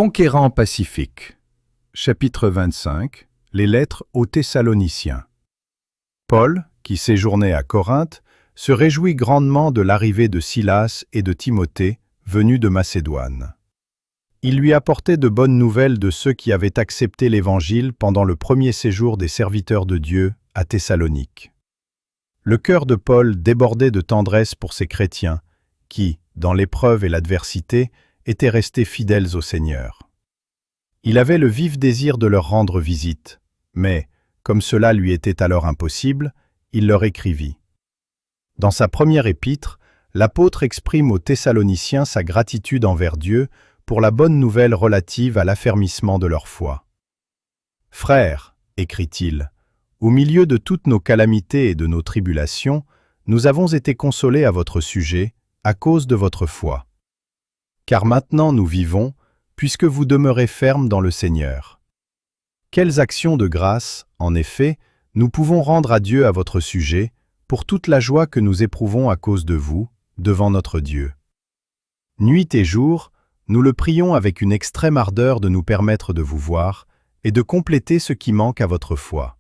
Conquérant pacifique. Chapitre 25. Les lettres aux Thessaloniciens. Paul, qui séjournait à Corinthe, se réjouit grandement de l'arrivée de Silas et de Timothée, venus de Macédoine. Il lui apportait de bonnes nouvelles de ceux qui avaient accepté l'Évangile pendant le premier séjour des serviteurs de Dieu à Thessalonique. Le cœur de Paul débordait de tendresse pour ces chrétiens qui, dans l'épreuve et l'adversité, étaient restés fidèles au Seigneur. Il avait le vif désir de leur rendre visite, mais, comme cela lui était alors impossible, il leur écrivit. Dans sa première épître, l'apôtre exprime aux Thessaloniciens sa gratitude envers Dieu pour la bonne nouvelle relative à l'affermissement de leur foi. « Frères, écrit-il, au milieu de toutes nos calamités et de nos tribulations, nous avons été consolés à votre sujet, à cause de votre foi. Car maintenant nous vivons, puisque vous demeurez fermes dans le Seigneur. Quelles actions de grâce, en effet, nous pouvons rendre à Dieu à votre sujet, pour toute la joie que nous éprouvons à cause de vous, devant notre Dieu. Nuit et jour, nous le prions avec une extrême ardeur de nous permettre de vous voir et de compléter ce qui manque à votre foi.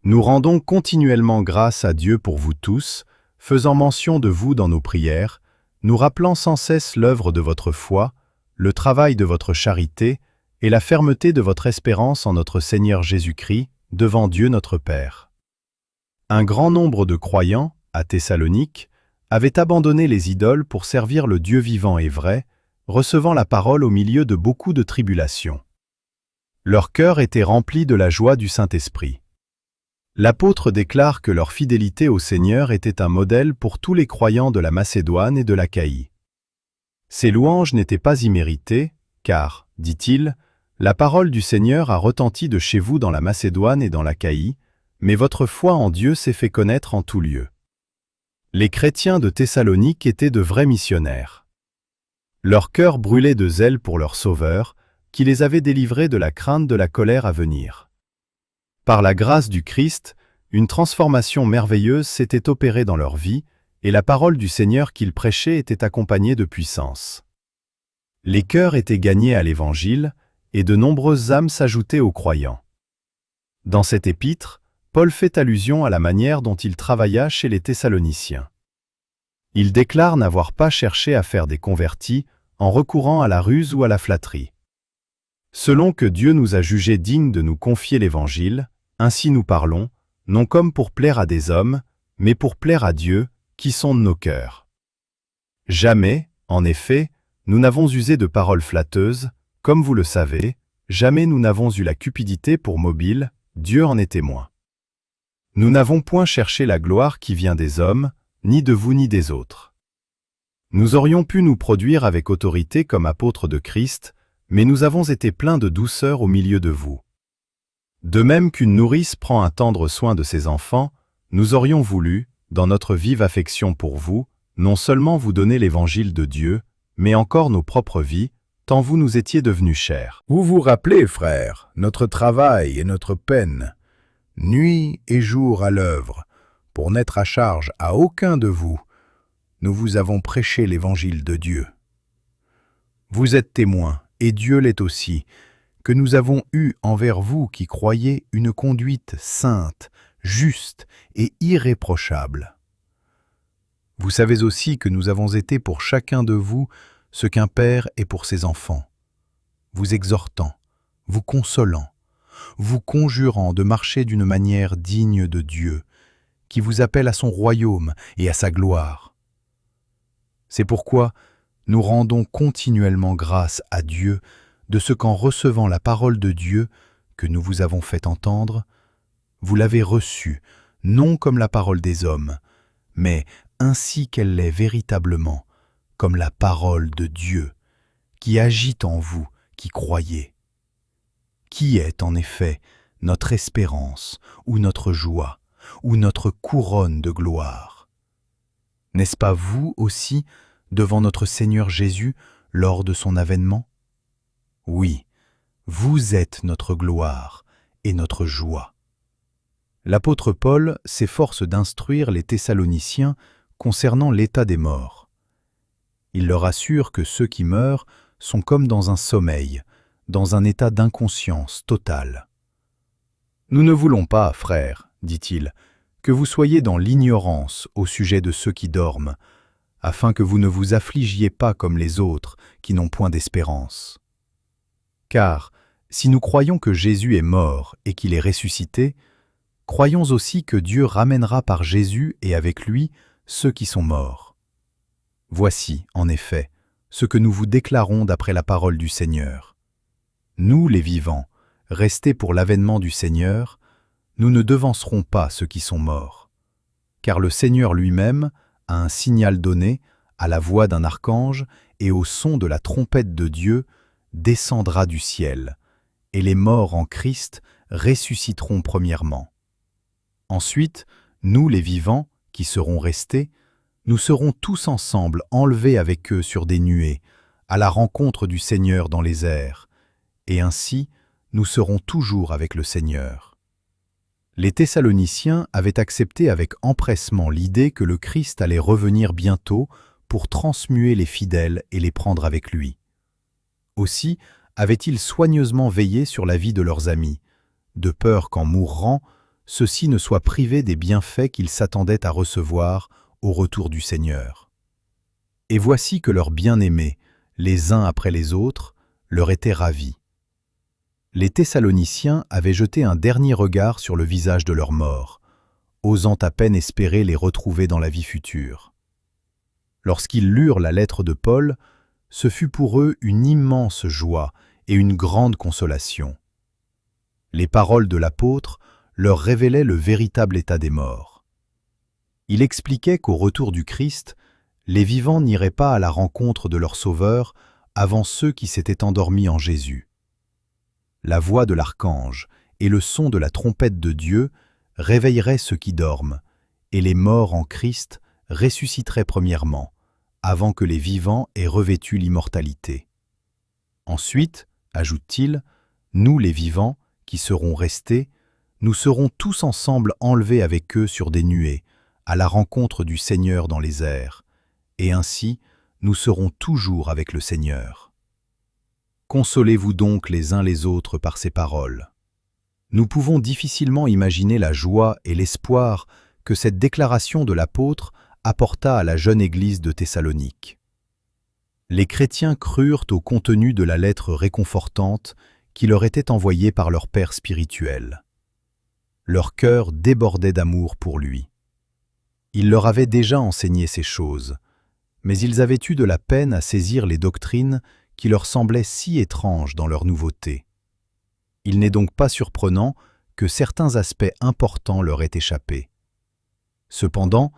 Nous rendons continuellement grâce à Dieu pour vous tous, faisant mention de vous dans nos prières, nous rappelant sans cesse l'œuvre de votre foi, le travail de votre charité et la fermeté de votre espérance en notre Seigneur Jésus-Christ, devant Dieu notre Père. Un grand nombre de croyants, à Thessalonique, avaient abandonné les idoles pour servir le Dieu vivant et vrai, recevant la parole au milieu de beaucoup de tribulations. Leur cœur était rempli de la joie du Saint-Esprit. L'apôtre déclare que leur fidélité au Seigneur était un modèle pour tous les croyants de la Macédoine et de l'Achaïe. Ces louanges n'étaient pas imméritées, car, dit-il, la parole du Seigneur a retenti de chez vous dans la Macédoine et dans l'Achaïe, mais votre foi en Dieu s'est fait connaître en tout lieu. Les chrétiens de Thessalonique étaient de vrais missionnaires. Leur cœur brûlait de zèle pour leur Sauveur, qui les avait délivrés de la crainte de la colère à venir. Par la grâce du Christ, une transformation merveilleuse s'était opérée dans leur vie, et la parole du Seigneur qu'ils prêchaient était accompagnée de puissance. Les cœurs étaient gagnés à l'Évangile, et de nombreuses âmes s'ajoutaient aux croyants. Dans cette épître, Paul fait allusion à la manière dont il travailla chez les Thessaloniciens. Il déclare n'avoir pas cherché à faire des convertis en recourant à la ruse ou à la flatterie. Selon que Dieu nous a jugés dignes de nous confier l'Évangile, ainsi nous parlons, non comme pour plaire à des hommes, mais pour plaire à Dieu, qui sonde nos cœurs. Jamais, en effet, nous n'avons usé de paroles flatteuses, comme vous le savez, jamais nous n'avons eu la cupidité pour mobile, Dieu en est témoin. Nous n'avons point cherché la gloire qui vient des hommes, ni de vous ni des autres. Nous aurions pu nous produire avec autorité comme apôtres de Christ, mais nous avons été pleins de douceur au milieu de vous. De même qu'une nourrice prend un tendre soin de ses enfants, nous aurions voulu, dans notre vive affection pour vous, non seulement vous donner l'évangile de Dieu, mais encore nos propres vies, tant vous nous étiez devenus chers. Vous vous rappelez, frères, notre travail et notre peine, nuit et jour à l'œuvre, pour n'être à charge à aucun de vous, nous vous avons prêché l'évangile de Dieu. Vous êtes témoins, et Dieu l'est aussi, que nous avons eu envers vous qui croyez une conduite sainte, juste et irréprochable. Vous savez aussi que nous avons été pour chacun de vous ce qu'un père est pour ses enfants, vous exhortant, vous consolant, vous conjurant de marcher d'une manière digne de Dieu, qui vous appelle à son royaume et à sa gloire. C'est pourquoi nous rendons continuellement grâce à Dieu de ce qu'en recevant la parole de Dieu que nous vous avons fait entendre, vous l'avez reçue, non comme la parole des hommes, mais ainsi qu'elle l'est véritablement, comme la parole de Dieu, qui agit en vous, qui croyez. Qui est en effet notre espérance, ou notre joie, ou notre couronne de gloire? N'est-ce pas vous aussi, devant notre Seigneur Jésus, lors de son avènement? Oui, vous êtes notre gloire et notre joie. L'apôtre Paul s'efforce d'instruire les Thessaloniciens concernant l'état des morts. Il leur assure que ceux qui meurent sont comme dans un sommeil, dans un état d'inconscience totale. « Nous ne voulons pas, frères, dit-il, que vous soyez dans l'ignorance au sujet de ceux qui dorment, afin que vous ne vous affligiez pas comme les autres qui n'ont point d'espérance. Car, si nous croyons que Jésus est mort et qu'il est ressuscité, croyons aussi que Dieu ramènera par Jésus et avec lui ceux qui sont morts. Voici, en effet, ce que nous vous déclarons d'après la parole du Seigneur. Nous, les vivants, restés pour l'avènement du Seigneur, nous ne devancerons pas ceux qui sont morts. Car le Seigneur lui-même, à un signal donné, à la voix d'un archange et au son de la trompette de Dieu, descendra du ciel, et les morts en Christ ressusciteront premièrement. Ensuite, nous les vivants, qui serons restés, nous serons tous ensemble enlevés avec eux sur des nuées, à la rencontre du Seigneur dans les airs, et ainsi nous serons toujours avec le Seigneur. Les Thessaloniciens avaient accepté avec empressement l'idée que le Christ allait revenir bientôt pour transmuer les fidèles et les prendre avec lui. Aussi avaient-ils soigneusement veillé sur la vie de leurs amis, de peur qu'en mourant, ceux-ci ne soient privés des bienfaits qu'ils s'attendaient à recevoir au retour du Seigneur. Et voici que leurs bien-aimés, les uns après les autres, leur étaient ravis. Les Thessaloniciens avaient jeté un dernier regard sur le visage de leurs morts, osant à peine espérer les retrouver dans la vie future. Lorsqu'ils lurent la lettre de Paul, ce fut pour eux une immense joie et une grande consolation. Les paroles de l'apôtre leur révélaient le véritable état des morts. Il expliquait qu'au retour du Christ, les vivants n'iraient pas à la rencontre de leur Sauveur avant ceux qui s'étaient endormis en Jésus. La voix de l'archange et le son de la trompette de Dieu réveilleraient ceux qui dorment, et les morts en Christ ressusciteraient premièrement, avant que les vivants aient revêtu l'immortalité. Ensuite, ajoute-t-il, nous les vivants, qui serons restés, nous serons tous ensemble enlevés avec eux sur des nuées, à la rencontre du Seigneur dans les airs, et ainsi nous serons toujours avec le Seigneur. Consolez-vous donc les uns les autres par ces paroles. Nous pouvons difficilement imaginer la joie et l'espoir que cette déclaration de l'apôtre apporta à la jeune église de Thessalonique. Les chrétiens crurent au contenu de la lettre réconfortante qui leur était envoyée par leur Père spirituel. Leur cœur débordait d'amour pour lui. Il leur avait déjà enseigné ces choses, mais ils avaient eu de la peine à saisir les doctrines qui leur semblaient si étranges dans leur nouveauté. Il n'est donc pas surprenant que certains aspects importants leur aient échappé. Cependant,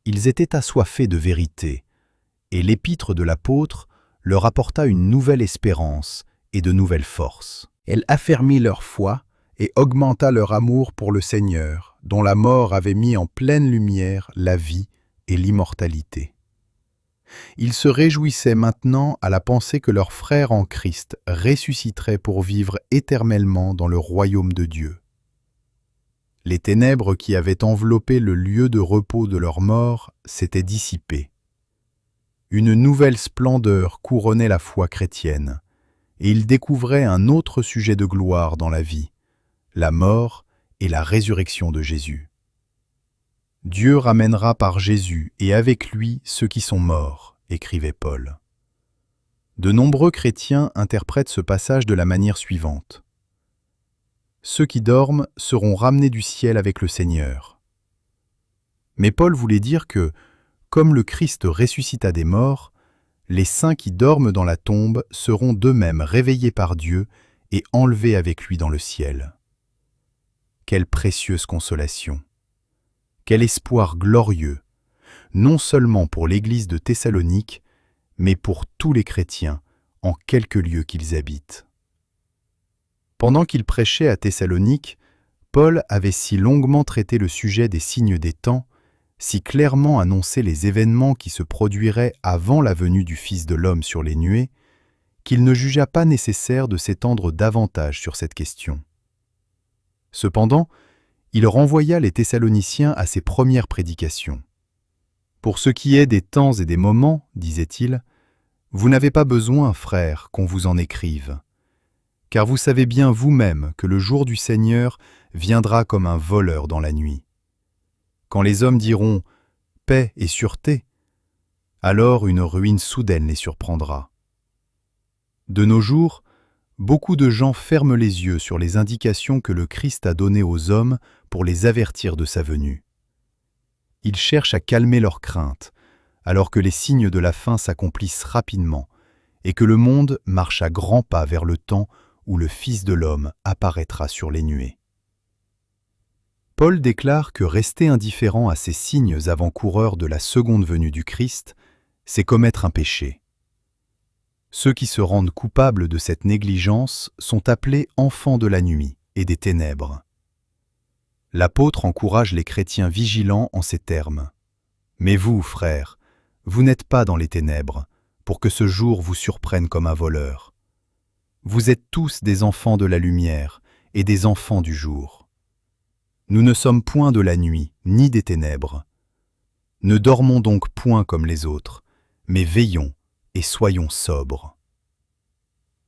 ils étaient assoiffés de vérité, et l'épître de l'apôtre leur apporta une nouvelle espérance et de nouvelles forces. Elle affermit leur foi et augmenta leur amour pour le Seigneur, dont la mort avait mis en pleine lumière la vie et l'immortalité. Ils se réjouissaient maintenant à la pensée que leurs frères en Christ ressusciteraient pour vivre éternellement dans le royaume de Dieu. Les ténèbres qui avaient enveloppé le lieu de repos de leur mort s'étaient dissipées. Une nouvelle splendeur couronnait la foi chrétienne, et ils découvraient un autre sujet de gloire dans la vie, la mort et la résurrection de Jésus. Dieu ramènera par Jésus et avec lui ceux qui sont morts, écrivait Paul. De nombreux chrétiens interprètent ce passage de la manière suivante. Ceux qui dorment seront ramenés du ciel avec le Seigneur. Mais Paul voulait dire que, comme le Christ ressuscita des morts, les saints qui dorment dans la tombe seront d'eux-mêmes réveillés par Dieu et enlevés avec lui dans le ciel. Quelle précieuse consolation! Quel espoir glorieux, non seulement pour l'Église de Thessalonique, mais pour tous les chrétiens, en quelque lieu qu'ils habitent. Pendant qu'il prêchait à Thessalonique, Paul avait si longuement traité le sujet des signes des temps, si clairement annoncé les événements qui se produiraient avant la venue du Fils de l'homme sur les nuées, qu'il ne jugea pas nécessaire de s'étendre davantage sur cette question. Cependant, il renvoya les Thessaloniciens à ses premières prédications. « Pour ce qui est des temps et des moments, disait-il, Vous n'avez pas besoin, frères, qu'on vous en écrive, car vous savez bien vous-même que le jour du Seigneur viendra comme un voleur dans la nuit. Quand les hommes diront « paix et sûreté », alors une ruine soudaine les surprendra. De nos jours, beaucoup de gens ferment les yeux sur les indications que le Christ a données aux hommes pour les avertir de sa venue. Ils cherchent à calmer leurs craintes, alors que les signes de la fin s'accomplissent rapidement et que le monde marche à grands pas vers le temps où le Fils de l'homme apparaîtra sur les nuées. Paul déclare que rester indifférent à ces signes avant-coureurs de la seconde venue du Christ, c'est commettre un péché. Ceux qui se rendent coupables de cette négligence sont appelés enfants de la nuit et des ténèbres. L'apôtre encourage les chrétiens vigilants en ces termes. « Mais vous, frères, vous n'êtes pas dans les ténèbres, pour que ce jour vous surprenne comme un voleur. Vous êtes tous des enfants de la lumière et des enfants du jour. Nous ne sommes point de la nuit, ni des ténèbres. Ne dormons donc point comme les autres, mais veillons et soyons sobres. »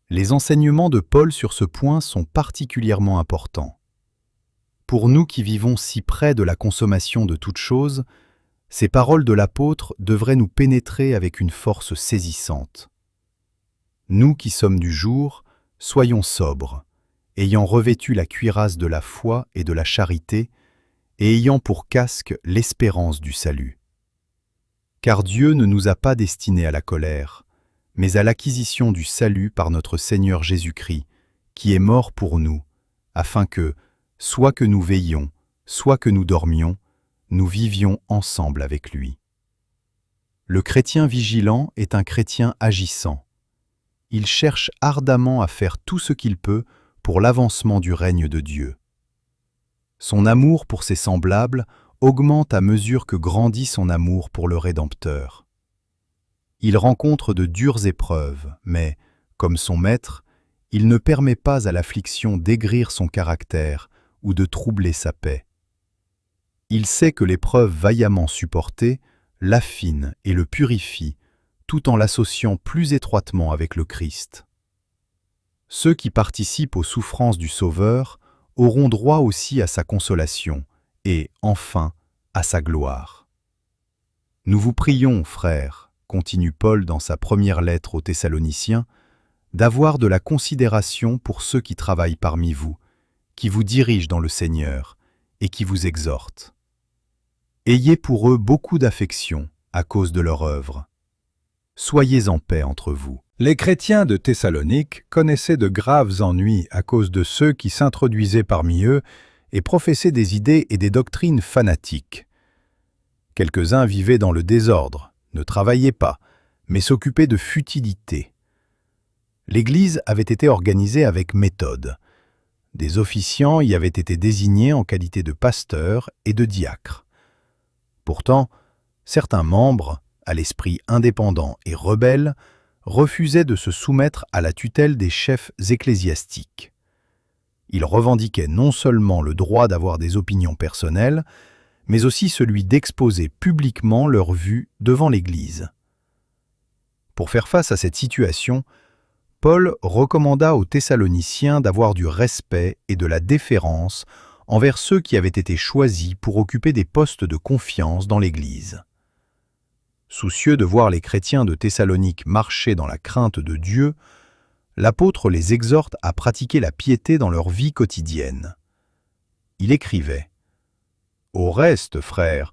Les enseignements de Paul sur ce point sont particulièrement importants. Pour nous qui vivons si près de la consommation de toutes choses, ces paroles de l'apôtre devraient nous pénétrer avec une force saisissante. Nous qui sommes du jour, soyons sobres, ayant revêtu la cuirasse de la foi et de la charité, et ayant pour casque l'espérance du salut. Car Dieu ne nous a pas destinés à la colère, mais à l'acquisition du salut par notre Seigneur Jésus-Christ, qui est mort pour nous, afin que, soit que nous veillions, soit que nous dormions, nous vivions ensemble avec lui. Le chrétien vigilant est un chrétien agissant. Il cherche ardemment à faire tout ce qu'il peut pour l'avancement du règne de Dieu. Son amour pour ses semblables augmente à mesure que grandit son amour pour le Rédempteur. Il rencontre de dures épreuves, mais, comme son maître, il ne permet pas à l'affliction d'aigrir son caractère ou de troubler sa paix. Il sait que l'épreuve vaillamment supportée l'affine et le purifie, tout en l'associant plus étroitement avec le Christ. Ceux qui participent aux souffrances du Sauveur auront droit aussi à sa consolation et, enfin, à sa gloire. Nous vous prions, frères, continue Paul dans sa première lettre aux Thessaloniciens, d'avoir de la considération pour ceux qui travaillent parmi vous, qui vous dirigent dans le Seigneur et qui vous exhortent. Ayez pour eux beaucoup d'affection à cause de leur œuvre. Soyez en paix entre vous. Les chrétiens de Thessalonique connaissaient de graves ennuis à cause de ceux qui s'introduisaient parmi eux et professaient des idées et des doctrines fanatiques. Quelques-uns vivaient dans le désordre, ne travaillaient pas, mais s'occupaient de futilités. L'Église avait été organisée avec méthode. Des officiants y avaient été désignés en qualité de pasteurs et de diacres. Pourtant, certains membres, à l'esprit indépendant et rebelle, refusaient de se soumettre à la tutelle des chefs ecclésiastiques. Ils revendiquaient non seulement le droit d'avoir des opinions personnelles, mais aussi celui d'exposer publiquement leurs vues devant l'Église. Pour faire face à cette situation, Paul recommanda aux Thessaloniciens d'avoir du respect et de la déférence envers ceux qui avaient été choisis pour occuper des postes de confiance dans l'Église. Soucieux de voir les chrétiens de Thessalonique marcher dans la crainte de Dieu, l'apôtre les exhorte à pratiquer la piété dans leur vie quotidienne. Il écrivait « Au reste, frères,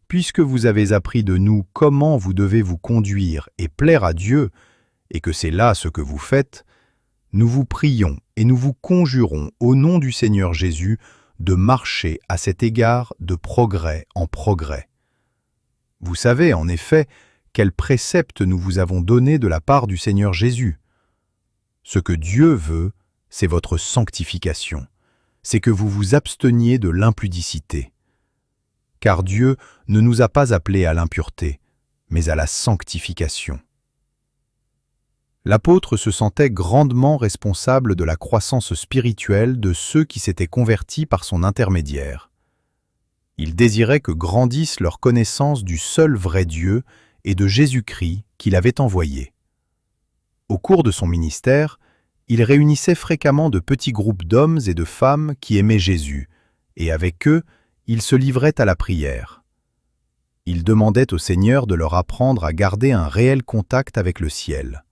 puisque vous avez appris de nous comment vous devez vous conduire et plaire à Dieu, et que c'est là ce que vous faites, nous vous prions et nous vous conjurons au nom du Seigneur Jésus de marcher à cet égard de progrès en progrès. Vous savez, en effet, quels préceptes nous vous avons donnés de la part du Seigneur Jésus. Ce que Dieu veut, c'est votre sanctification, c'est que vous vous absteniez de l'impudicité. Car Dieu ne nous a pas appelés à l'impureté, mais à la sanctification. » L'apôtre se sentait grandement responsable de la croissance spirituelle de ceux qui s'étaient convertis par son intermédiaire. Il désirait que grandisse leur connaissance du seul vrai Dieu et de Jésus-Christ qu'il avait envoyé. Au cours de son ministère, il réunissait fréquemment de petits groupes d'hommes et de femmes qui aimaient Jésus, et avec eux, il se livrait à la prière. Il demandait au Seigneur de leur apprendre à garder un réel contact avec le ciel.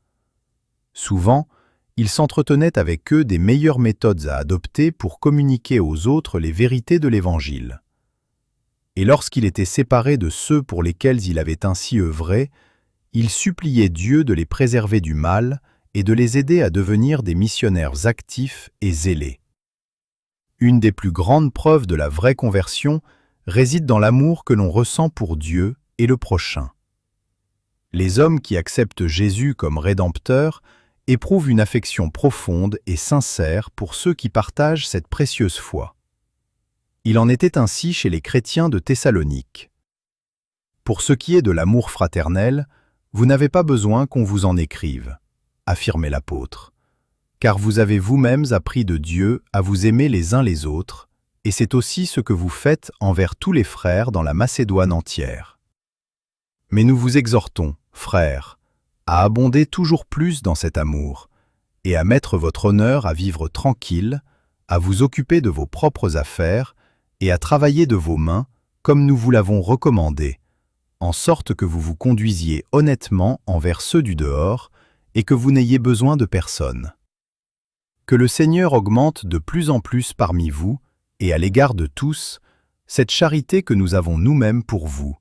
Souvent, il s'entretenait avec eux des meilleures méthodes à adopter pour communiquer aux autres les vérités de l'Évangile. Et lorsqu'il était séparé de ceux pour lesquels il avait ainsi œuvré, il suppliait Dieu de les préserver du mal et de les aider à devenir des missionnaires actifs et zélés. Une des plus grandes preuves de la vraie conversion réside dans l'amour que l'on ressent pour Dieu et le prochain. Les hommes qui acceptent Jésus comme Rédempteur éprouvent une affection profonde et sincère pour ceux qui partagent cette précieuse foi. Il en était ainsi chez les chrétiens de Thessalonique. Pour ce qui est de l'amour fraternel, vous n'avez pas besoin qu'on vous en écrive, affirmait l'apôtre, car vous avez vous-mêmes appris de Dieu à vous aimer les uns les autres, et c'est aussi ce que vous faites envers tous les frères dans la Macédoine entière. Mais nous vous exhortons, frères, à abonder toujours plus dans cet amour, et à mettre votre honneur à vivre tranquille, à vous occuper de vos propres affaires, et à travailler de vos mains, comme nous vous l'avons recommandé, en sorte que vous vous conduisiez honnêtement envers ceux du dehors, et que vous n'ayez besoin de personne. Que le Seigneur augmente de plus en plus parmi vous, et à l'égard de tous, cette charité que nous avons nous-mêmes pour vous,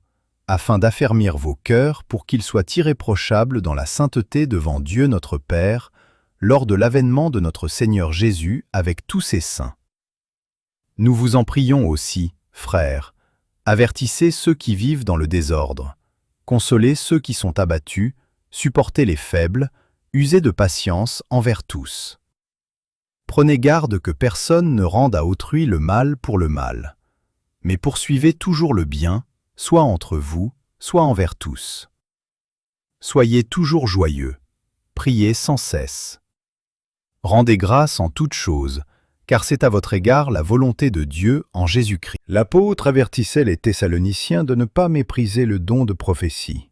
afin d'affermir vos cœurs pour qu'ils soient irréprochables dans la sainteté devant Dieu notre Père, lors de l'avènement de notre Seigneur Jésus avec tous ses saints. Nous vous en prions aussi, frères, avertissez ceux qui vivent dans le désordre, consolez ceux qui sont abattus, supportez les faibles, usez de patience envers tous. Prenez garde que personne ne rende à autrui le mal pour le mal, mais poursuivez toujours le bien, soit entre vous, soit envers tous. Soyez toujours joyeux, priez sans cesse. Rendez grâce en toutes choses, car c'est à votre égard la volonté de Dieu en Jésus-Christ. L'apôtre avertissait les Thessaloniciens de ne pas mépriser le don de prophétie.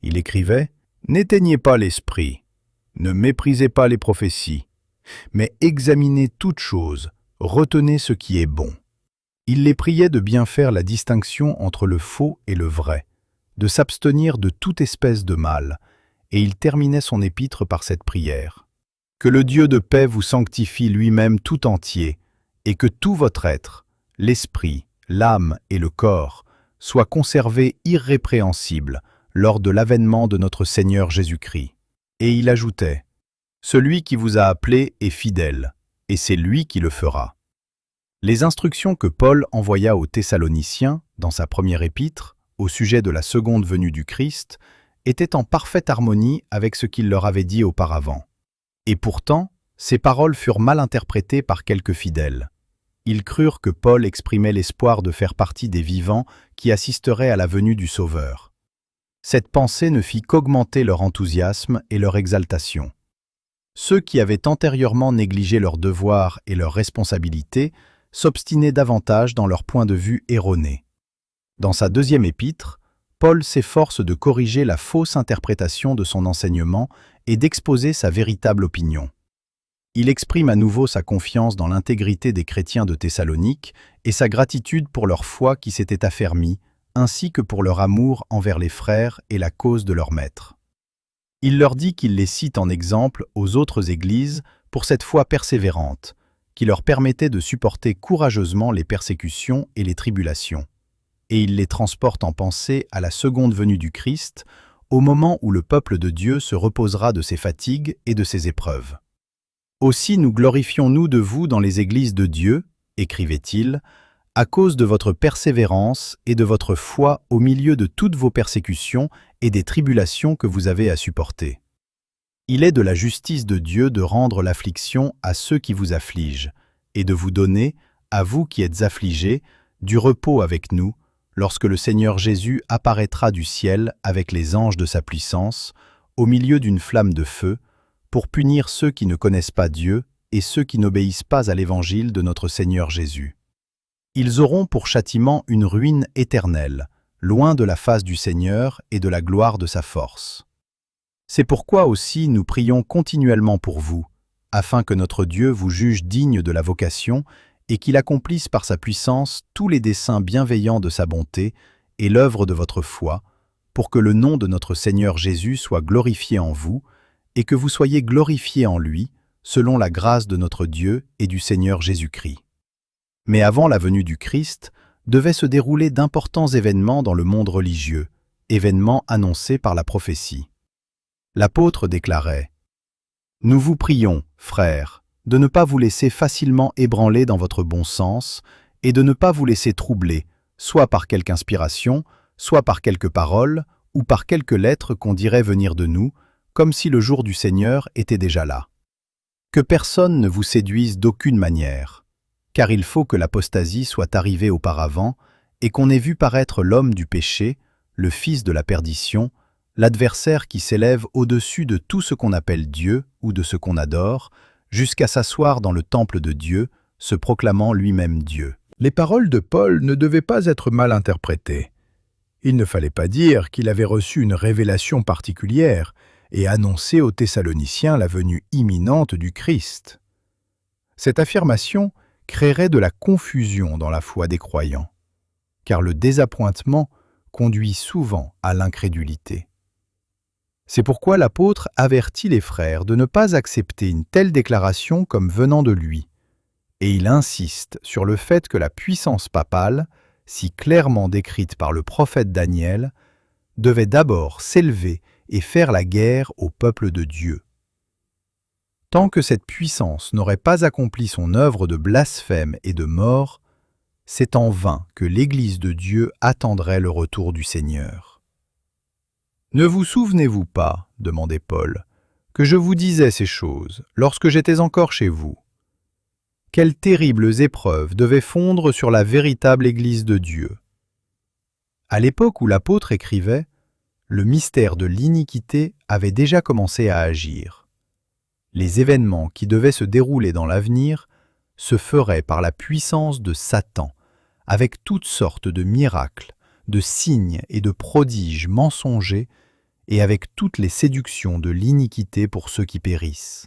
Il écrivait « N'éteignez pas l'esprit, ne méprisez pas les prophéties, mais examinez toutes choses, retenez ce qui est bon. » Il les priait de bien faire la distinction entre le faux et le vrai, de s'abstenir de toute espèce de mal, et il terminait son épître par cette prière. « Que le Dieu de paix vous sanctifie lui-même tout entier, et que tout votre être, l'esprit, l'âme et le corps, soient conservés irrépréhensibles lors de l'avènement de notre Seigneur Jésus-Christ. » Et il ajoutait « Celui qui vous a appelé est fidèle, et c'est lui qui le fera. » Les instructions que Paul envoya aux Thessaloniciens, dans sa première épître, au sujet de la seconde venue du Christ, étaient en parfaite harmonie avec ce qu'il leur avait dit auparavant. Et pourtant, ces paroles furent mal interprétées par quelques fidèles. Ils crurent que Paul exprimait l'espoir de faire partie des vivants qui assisteraient à la venue du Sauveur. Cette pensée ne fit qu'augmenter leur enthousiasme et leur exaltation. Ceux qui avaient antérieurement négligé leurs devoirs et leurs responsabilités s'obstinaient davantage dans leur point de vue erroné. Dans sa deuxième épître, Paul s'efforce de corriger la fausse interprétation de son enseignement et d'exposer sa véritable opinion. Il exprime à nouveau sa confiance dans l'intégrité des chrétiens de Thessalonique et sa gratitude pour leur foi qui s'était affermie, ainsi que pour leur amour envers les frères et la cause de leur maître. Il leur dit qu'il les cite en exemple aux autres églises pour cette foi persévérante, qui leur permettait de supporter courageusement les persécutions et les tribulations. Et il les transporte en pensée à la seconde venue du Christ, au moment où le peuple de Dieu se reposera de ses fatigues et de ses épreuves. « Aussi nous glorifions-nous de vous dans les églises de Dieu, écrivait-il, à cause de votre persévérance et de votre foi au milieu de toutes vos persécutions et des tribulations que vous avez à supporter. Il est de la justice de Dieu de rendre l'affliction à ceux qui vous affligent, et de vous donner, à vous qui êtes affligés, du repos avec nous, lorsque le Seigneur Jésus apparaîtra du ciel avec les anges de sa puissance, au milieu d'une flamme de feu, pour punir ceux qui ne connaissent pas Dieu et ceux qui n'obéissent pas à l'évangile de notre Seigneur Jésus. Ils auront pour châtiment une ruine éternelle, loin de la face du Seigneur et de la gloire de sa force. C'est pourquoi aussi nous prions continuellement pour vous, afin que notre Dieu vous juge digne de la vocation et qu'il accomplisse par sa puissance tous les desseins bienveillants de sa bonté et l'œuvre de votre foi, pour que le nom de notre Seigneur Jésus soit glorifié en vous et que vous soyez glorifiés en lui, selon la grâce de notre Dieu et du Seigneur Jésus-Christ. Mais avant la venue du Christ, devaient se dérouler d'importants événements dans le monde religieux, événements annoncés par la prophétie. L'apôtre déclarait « Nous vous prions, frères, de ne pas vous laisser facilement ébranler dans votre bon sens et de ne pas vous laisser troubler, soit par quelque inspiration, soit par quelques paroles ou par quelques lettres qu'on dirait venir de nous, comme si le jour du Seigneur était déjà là. Que personne ne vous séduise d'aucune manière, car il faut que l'apostasie soit arrivée auparavant et qu'on ait vu paraître l'homme du péché, le fils de la perdition, l'adversaire qui s'élève au-dessus de tout ce qu'on appelle Dieu ou de ce qu'on adore, jusqu'à s'asseoir dans le temple de Dieu, se proclamant lui-même Dieu. » Les paroles de Paul ne devaient pas être mal interprétées. Il ne fallait pas dire qu'il avait reçu une révélation particulière et annoncé aux Thessaloniciens la venue imminente du Christ. Cette affirmation créerait de la confusion dans la foi des croyants, car le désappointement conduit souvent à l'incrédulité. C'est pourquoi l'apôtre avertit les frères de ne pas accepter une telle déclaration comme venant de lui, et il insiste sur le fait que la puissance papale, si clairement décrite par le prophète Daniel, devait d'abord s'élever et faire la guerre au peuple de Dieu. Tant que cette puissance n'aurait pas accompli son œuvre de blasphème et de mort, c'est en vain que l'Église de Dieu attendrait le retour du Seigneur. « Ne vous souvenez-vous pas, demandait Paul, que je vous disais ces choses lorsque j'étais encore chez vous? Quelles terribles épreuves devaient fondre sur la véritable Église de Dieu. À l'époque où l'apôtre écrivait, le mystère de l'iniquité avait déjà commencé à agir. Les événements qui devaient se dérouler dans l'avenir se feraient par la puissance de Satan, avec toutes sortes de miracles, de signes et de prodiges mensongers, et avec toutes les séductions de l'iniquité pour ceux qui périssent.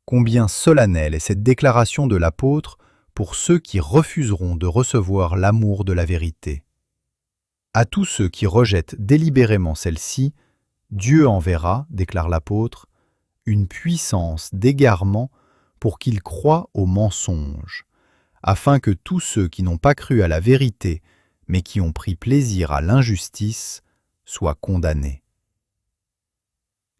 Combien solennelle est cette déclaration de l'apôtre pour ceux qui refuseront de recevoir l'amour de la vérité. À tous ceux qui rejettent délibérément celle-ci, Dieu enverra, déclare l'apôtre, une puissance d'égarement pour qu'ils croient au mensonge, afin que tous ceux qui n'ont pas cru à la vérité, mais qui ont pris plaisir à l'injustice, soient condamnés.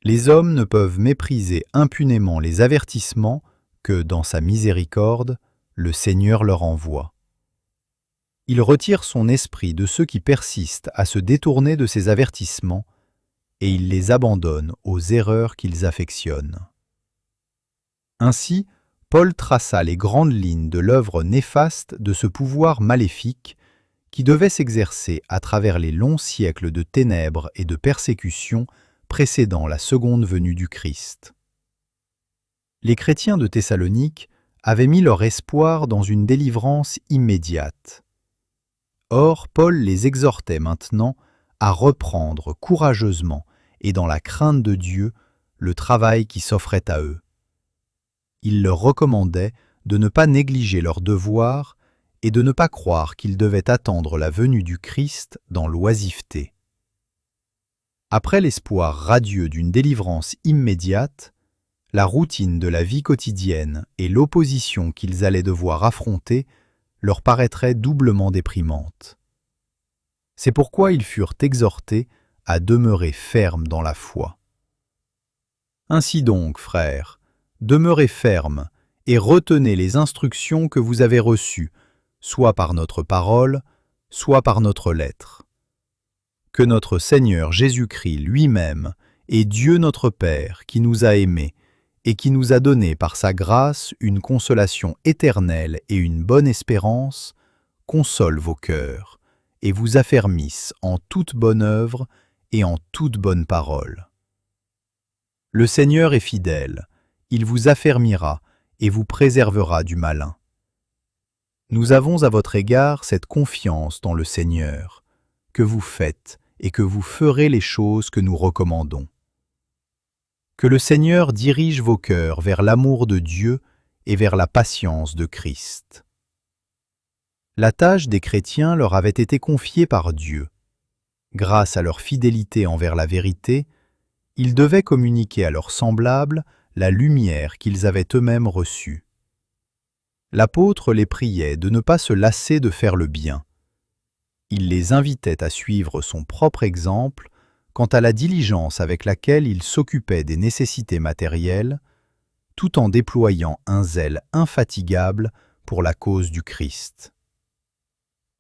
Les hommes ne peuvent mépriser impunément les avertissements que, dans sa miséricorde, le Seigneur leur envoie. Il retire son esprit de ceux qui persistent à se détourner de ces avertissements et il les abandonne aux erreurs qu'ils affectionnent. Ainsi, Paul traça les grandes lignes de l'œuvre néfaste de ce pouvoir maléfique qui devait s'exercer à travers les longs siècles de ténèbres et de persécutions précédant la seconde venue du Christ. Les chrétiens de Thessalonique avaient mis leur espoir dans une délivrance immédiate. Or, Paul les exhortait maintenant à reprendre courageusement et dans la crainte de Dieu le travail qui s'offrait à eux. Il leur recommandait de ne pas négliger leurs devoirs et de ne pas croire qu'ils devaient attendre la venue du Christ dans l'oisiveté. Après l'espoir radieux d'une délivrance immédiate, la routine de la vie quotidienne et l'opposition qu'ils allaient devoir affronter leur paraîtraient doublement déprimantes. C'est pourquoi ils furent exhortés à demeurer fermes dans la foi. Ainsi donc, frères, demeurez fermes et retenez les instructions que vous avez reçues, soit par notre parole, soit par notre lettre. Que notre Seigneur Jésus-Christ lui-même et Dieu notre Père qui nous a aimés et qui nous a donné par sa grâce une consolation éternelle et une bonne espérance, console vos cœurs et vous affermisse en toute bonne œuvre et en toute bonne parole. Le Seigneur est fidèle, il vous affermira et vous préservera du malin. Nous avons à votre égard cette confiance dans le Seigneur, que vous faites et que vous ferez les choses que nous recommandons. Que le Seigneur dirige vos cœurs vers l'amour de Dieu et vers la patience de Christ. La tâche des chrétiens leur avait été confiée par Dieu. Grâce à leur fidélité envers la vérité, ils devaient communiquer à leurs semblables la lumière qu'ils avaient eux-mêmes reçue. L'apôtre les priait de ne pas se lasser de faire le bien. Il les invitait à suivre son propre exemple quant à la diligence avec laquelle il s'occupait des nécessités matérielles, tout en déployant un zèle infatigable pour la cause du Christ.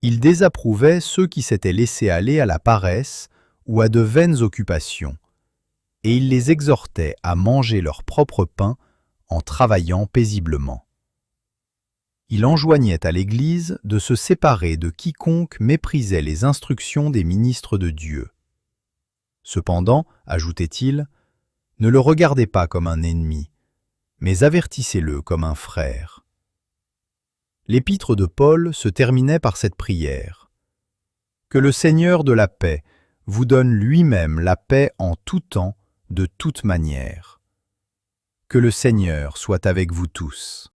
Il désapprouvait ceux qui s'étaient laissés aller à la paresse ou à de vaines occupations, et il les exhortait à manger leur propre pain en travaillant paisiblement. Il enjoignait à l'Église de se séparer de quiconque méprisait les instructions des ministres de Dieu. Cependant, ajoutait-il, ne le regardez pas comme un ennemi, mais avertissez-le comme un frère. L'épître de Paul se terminait par cette prière. Que le Seigneur de la paix vous donne lui-même la paix en tout temps, de toute manière. Que le Seigneur soit avec vous tous.